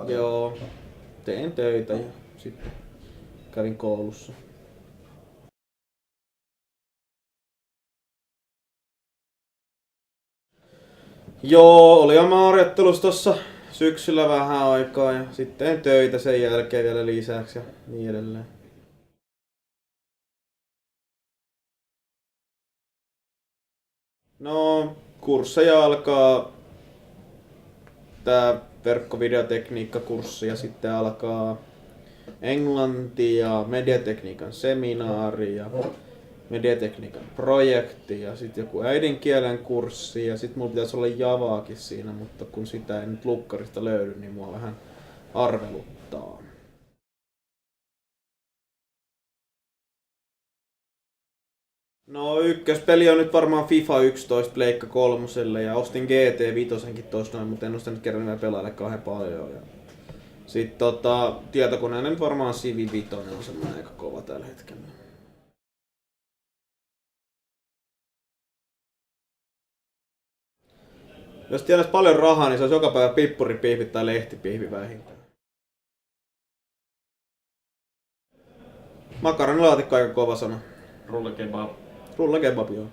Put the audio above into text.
Joo, tein töitä ja sitten kävin koulussa. Joo, oli mä harjoittelussa tossa syksyllä vähän aikaa ja sitten tein töitä sen jälkeen vielä lisäksi ja niin edelleen. No, kursseja alkaa tää verkkovideotekniikkakurssi ja sitten alkaa englanti ja mediatekniikan seminaari ja mediatekniikan projekti ja sitten joku äidinkielen kurssi ja sitten mulla pitäisi olla javaakin siinä, mutta kun sitä ei nyt lukkarista löydy, niin mua vähän arveluttaa. No ykköspeli on nyt varmaan FIFA 11 Pleikka 3 ja ostin GT 5 tosta noin, mutta en oo sitä nyt kerran vielä pelailla kauhean paljon. Ja sitten tietokoneella nyt varmaan Civi 5 on semmonen aika kova tällä hetkellä. Jos tienais paljon rahaa, niin se olisi joka päivä pippuripihvi tai lehtipihvi vähintään. Makaronilaatikko aika kova sana. Rulle kebab. Rulla kebab joo.